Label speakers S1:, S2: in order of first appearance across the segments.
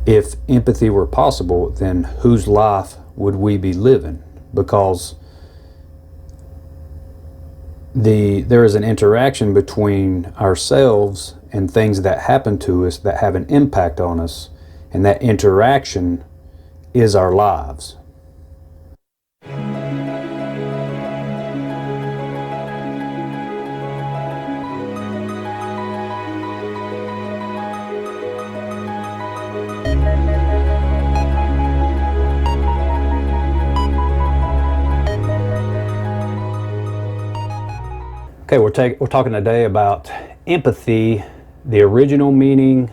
S1: If empathy were possible, then whose life would we be living? Because there is an interaction between ourselves and things that happen to us that have an impact on us, and that interaction is our lives. Okay, we're talking today about empathy, the original meaning,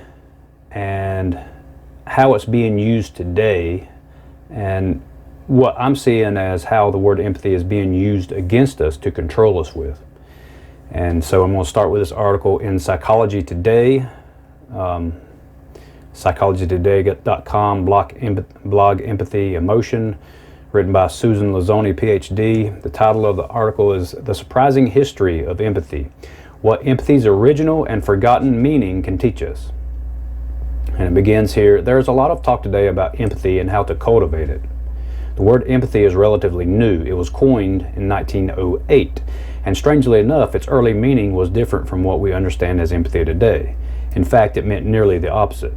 S1: and how it's being used today, and what I'm seeing as how the word empathy is being used against us to control us with. And so I'm going to start with this article in Psychology Today, psychologytoday.com, blog Empathy Emotion, written by Susan Lazzoni, PhD. The title of the article is The Surprising History of Empathy, What Empathy's Original and Forgotten Meaning Can Teach Us. And it begins here. There's a lot of talk today about empathy and how to cultivate it. The word empathy is relatively new. It was coined in 1908, and strangely enough, its early meaning was different from what we understand as empathy today. In fact, it meant nearly the opposite.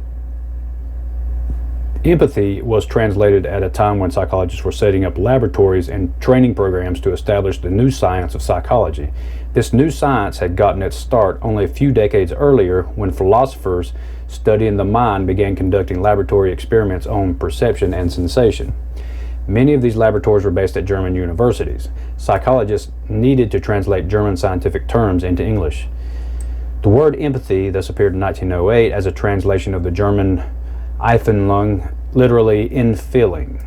S1: Empathy was translated at a time when psychologists were setting up laboratories and training programs to establish the new science of psychology. This new science had gotten its start only a few decades earlier, when philosophers studying the mind began conducting laboratory experiments on perception and sensation. Many of these laboratories were based at German universities. Psychologists needed to translate German scientific terms into English. The word empathy thus appeared in 1908 as a translation of the German Einfühlung, literally in feeling.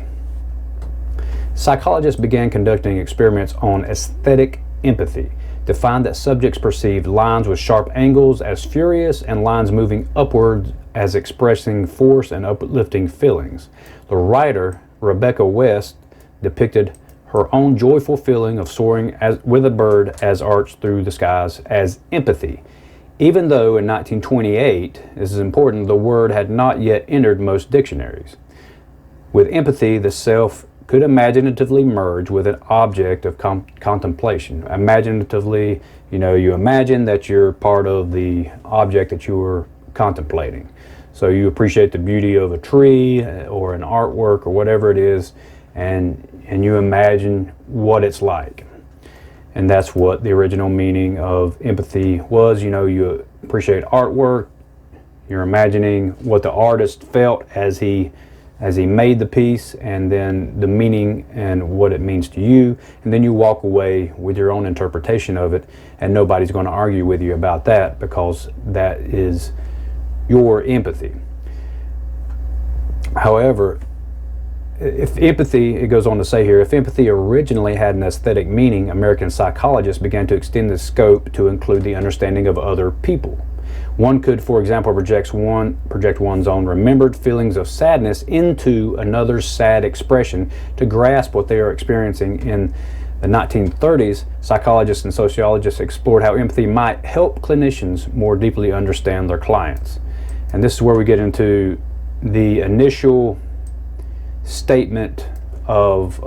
S1: Psychologists began conducting experiments on aesthetic empathy to find that subjects perceived lines with sharp angles as furious and lines moving upwards as expressing force and uplifting feelings. The writer, Rebecca West, depicted her own joyful feeling of soaring with a bird as arched through the skies as empathy. Even though in 1928, this is important, the word had not yet entered most dictionaries. With empathy, the self could imaginatively merge with an object of contemplation. Imaginatively, you imagine that you're part of the object that you were contemplating. So you appreciate the beauty of a tree or an artwork or whatever it is, and you imagine what it's like. And that's what the original meaning of empathy was. You appreciate artwork, you're imagining what the artist felt as he made the piece, and then the meaning and what it means to you, and then you walk away with your own interpretation of it, and nobody's going to argue with you about that, because that is your empathy. However, if empathy, it goes on to say here, if empathy originally had an aesthetic meaning, American psychologists began to extend the scope to include the understanding of other people. One could, for example, project one's own remembered feelings of sadness into another's sad expression to grasp what they are experiencing. In the 1930s, psychologists and sociologists explored how empathy might help clinicians more deeply understand their clients. And this is where we get into the initial statement of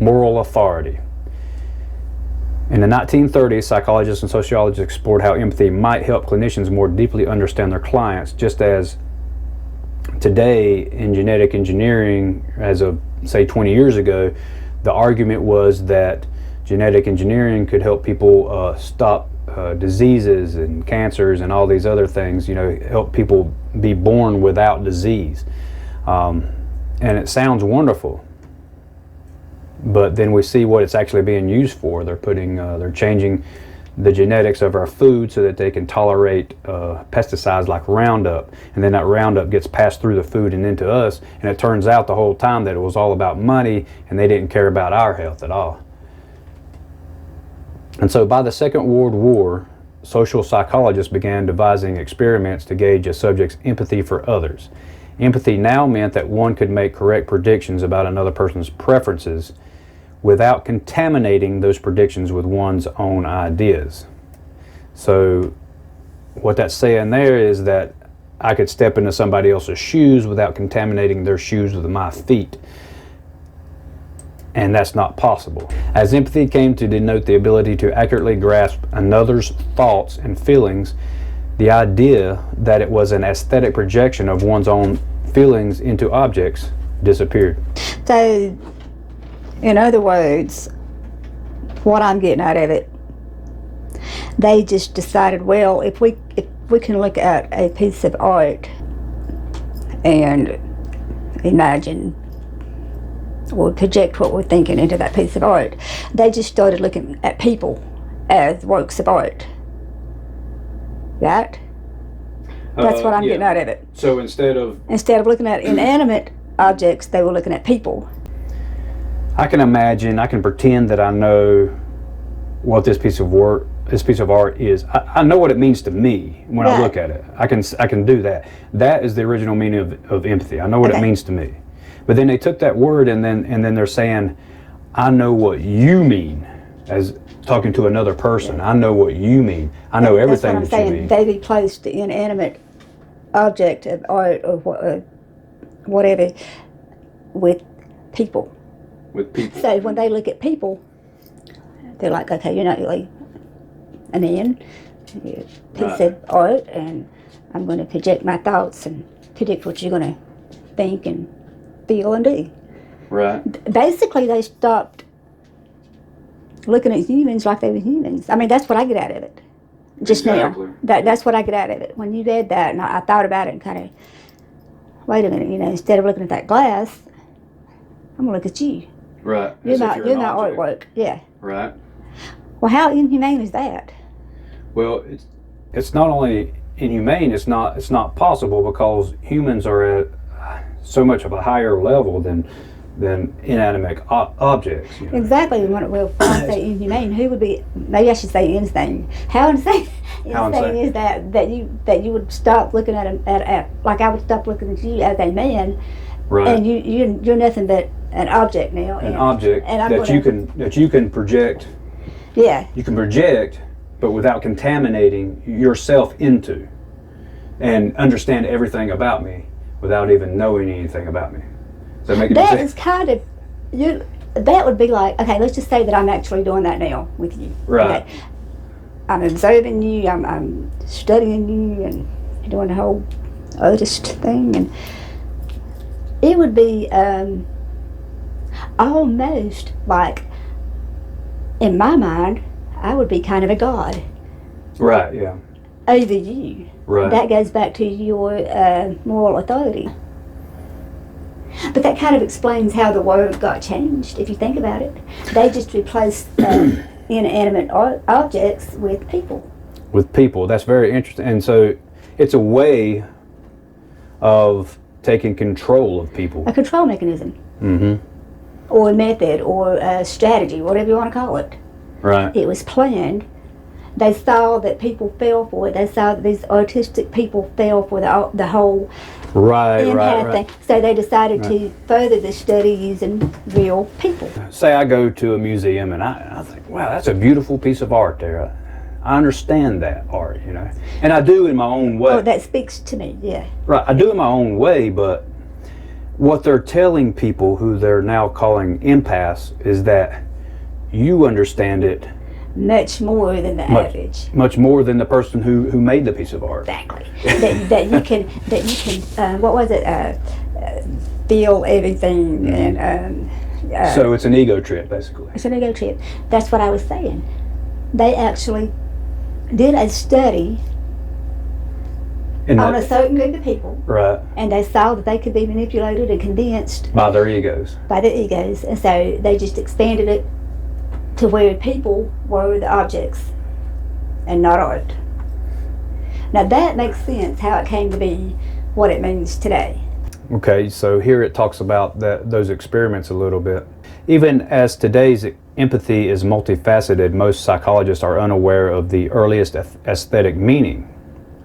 S1: moral authority. In the 1930s, psychologists and sociologists explored how empathy might help clinicians more deeply understand their clients, just as today in genetic engineering, as of say 20 years ago, the argument was that genetic engineering could help people stop diseases and cancers and all these other things, help people be born without disease. And it sounds wonderful, but then we see what it's actually being used for. They're changing the genetics of our food so that they can tolerate pesticides like Roundup, and then that Roundup gets passed through the food and into us, and it turns out the whole time that it was all about money, and they didn't care about our health at all. And so by the Second World War, social psychologists began devising experiments to gauge a subject's empathy for others. Empathy now meant that one could make correct predictions about another person's preferences without contaminating those predictions with one's own ideas. So what that's saying there is that I could step into somebody else's shoes without contaminating their shoes with my feet. And that's not possible. As empathy came to denote the ability to accurately grasp another's thoughts and feelings, the idea that it was an aesthetic projection of one's own feelings into objects disappeared.
S2: So, in other words, what I'm getting out of it, they just decided, well, if we can look at a piece of art and imagine or project what we're thinking into that piece of art, they just started looking at people as works of art. Right? That's what I'm getting out of it.
S1: So instead of
S2: looking at inanimate objects, they were looking at people.
S1: I can imagine, I can pretend that I know what this piece of art is. I know what it means to me when I look at it. I can do that. That is the original meaning of empathy. I know what it means to me. But then they took that word and then they're saying, I know what you mean, as talking to another person. I know what you mean. I know everything
S2: that you mean. They replaced the inanimate object of art or whatever with people.
S1: With people.
S2: So when they look at people, they're like, okay, you're not really a man, you're a piece of art, and I'm going to project my thoughts and predict what you're going to think and feel and do.
S1: Right.
S2: Basically, they stopped looking at humans like they were humans. I mean, that's what I get out of it. Just now. That's what I get out of it. When you read that, and I thought about it and kind of, wait a minute, instead of looking at that glass, I'm going to look at you.
S1: Right.
S2: You're my artwork. Yeah.
S1: Right.
S2: Well, how inhumane is that?
S1: Well, it's not only inhumane, it's not possible, because humans are at so much of a higher level than inanimate objects.
S2: Exactly. Well, when I say inhumane, who would be? Maybe I should say insane. How insane is that you would stop looking at like I would stop looking at you as a man,
S1: right?
S2: And you're nothing but an object now.
S1: An object that you can project.
S2: Yeah. You
S1: can project, but without contaminating yourself into, and understand everything about me without even knowing anything about me. Does that make any sense?
S2: That is kind of, that would be like, okay, let's just say that I'm actually doing that now with you.
S1: Right.
S2: Okay. I'm observing you, I'm studying you, and doing the whole artist thing, and it would be almost like, in my mind, I would be kind of a god.
S1: Right, yeah.
S2: Over you.
S1: Right.
S2: That goes back to your moral authority. But that kind of explains how the word got changed, if you think about it. They just replaced inanimate objects with people.
S1: With people. That's very interesting. And so it's a way of taking control of people.
S2: A control mechanism.
S1: Mm-hmm.
S2: Or a method, or a strategy, whatever you want to call it.
S1: Right.
S2: It was planned. They saw that people fell for it. They saw that these artistic people fell for the whole
S1: right
S2: thing. So they decided to further the study using real people.
S1: Say I go to a museum and I think, wow, that's a beautiful piece of art there. I understand that art, and I do in my own way.
S2: Oh, that speaks to me, yeah.
S1: Right, I do in my own way, but what they're telling people who they're now calling empaths is that you understand it
S2: much more than the average.
S1: Much more than the person who made the piece of art.
S2: Exactly. that you can what was it? Feel everything. Mm-hmm. And
S1: so it's an ego trip, basically.
S2: It's an ego trip. That's what I was saying. They actually did a study on a certain group of people.
S1: Right.
S2: And they saw that they could be manipulated and convinced
S1: by their egos.
S2: And so they just expanded it to where people were the objects and not art. Now that makes sense how it came to be what it means today.
S1: Okay, so here it talks about those experiments a little bit. Even as today's empathy is multifaceted, most psychologists are unaware of the earliest aesthetic meaning.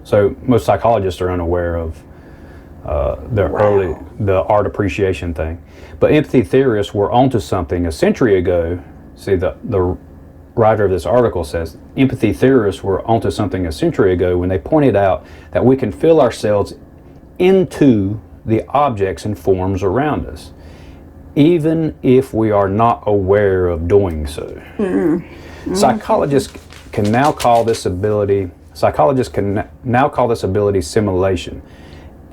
S1: So most psychologists are unaware of the art appreciation thing. But empathy theorists were onto something a century ago. See, the writer of this article says empathy theorists were onto something a century ago when they pointed out that we can feel ourselves into the objects and forms around us, even if we are not aware of doing so. Mm-hmm. Psychologists can now call this ability simulation.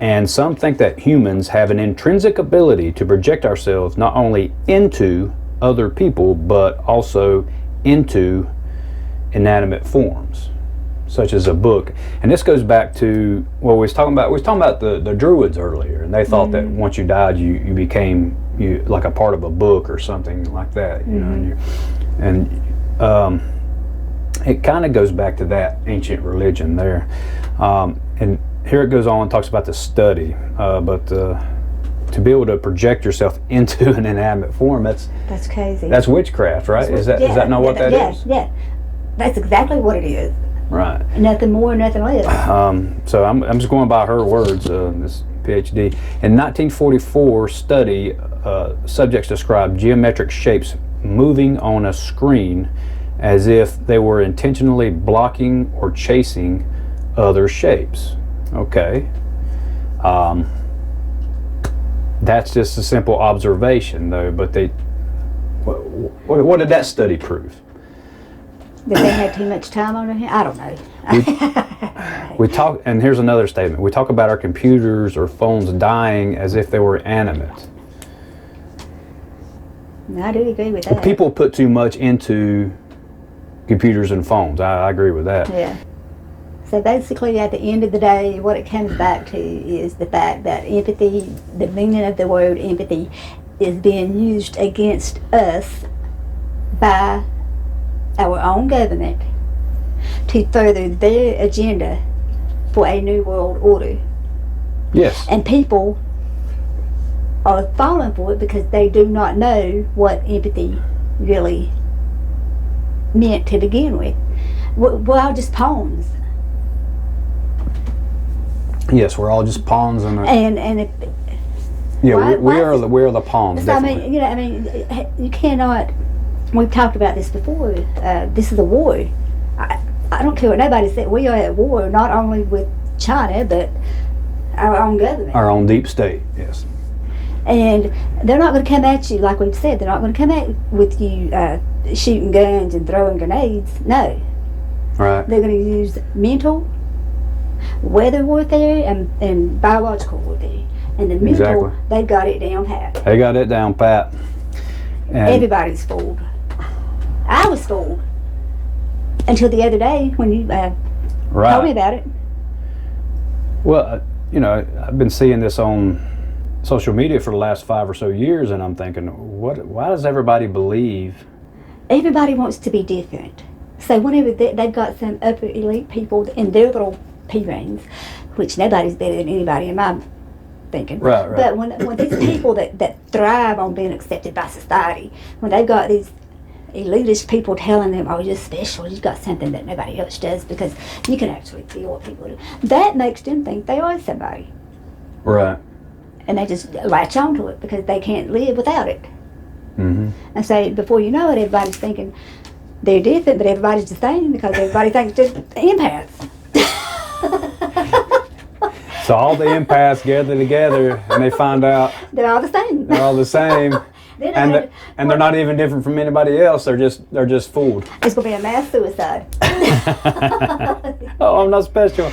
S1: And some think that humans have an intrinsic ability to project ourselves not only into other people, but also into inanimate forms, such as a book. And this goes back to what we was talking about. We was talking about the Druids earlier, and they thought that once you died, you became like a part of a book or something like that. You know, and it kind of goes back to that ancient religion there. And here it goes on and talks about the study, but to be able to project yourself into an inanimate form, that's
S2: crazy.
S1: That's witchcraft, right? Is that not what that is?
S2: Yeah, that's exactly what it is.
S1: Right.
S2: Nothing more, nothing less.
S1: So I'm just going by her words, this PhD. In 1944 study, subjects described geometric shapes moving on a screen as if they were intentionally blocking or chasing other shapes. Okay. That's just a simple observation, though. But what did that study prove?
S2: That they had too much time on their hands? I don't know.
S1: We talk, and here's another statement. We talk about our computers or phones dying as if they were animate.
S2: I do agree with that.
S1: People put too much into computers and phones. I agree with that.
S2: Yeah. So basically, at the end of the day, what it comes back to is the fact that empathy, the meaning of the word empathy, is being used against us by our own government to further their agenda for a new world order.
S1: Yes.
S2: And people are falling for it because they do not know what empathy really meant to begin with. We're all just pawns.
S1: Yes, we're all just pawns in a...
S2: And if...
S1: Yeah, we are the pawns,
S2: So
S1: definitely.
S2: I mean, you cannot... We've talked about this before. This is a war. I don't care what nobody said. We are at war not only with China, but our own government.
S1: Our own deep state, yes.
S2: And they're not going to come at you, like we've said, they're not going to come at with you shooting guns and throwing grenades. No.
S1: Right.
S2: They're going to use mental, weather warfare, and biological warfare. And the mental,
S1: Exactly.
S2: they've got it down pat.
S1: They got it down pat. And
S2: Everybody's fooled. I was fooled. Until the other day when you told me about it.
S1: Well, I've been seeing this on social media for the last 5 or so years, and I'm thinking, why does everybody believe?
S2: Everybody wants to be different. So whenever they've got some upper elite people in their little pea brains, which nobody's better than anybody in my thinking.
S1: Right.
S2: But when these people that thrive on being accepted by society, when they've got these elitist people telling them, oh, you're special, you've got something that nobody else does because you can actually feel what people do, that makes them think they are somebody.
S1: Right.
S2: And they just latch onto it because they can't live without it.
S1: Mm-hmm.
S2: And so before you know it, everybody's thinking they're different, but everybody's the same because everybody thinks just empaths.
S1: So all the empaths gather together and they find out
S2: They're all the same.
S1: they're all the same. And they're not even different from anybody else. They're just fooled.
S2: It's gonna be a mass suicide.
S1: Oh, I'm not special.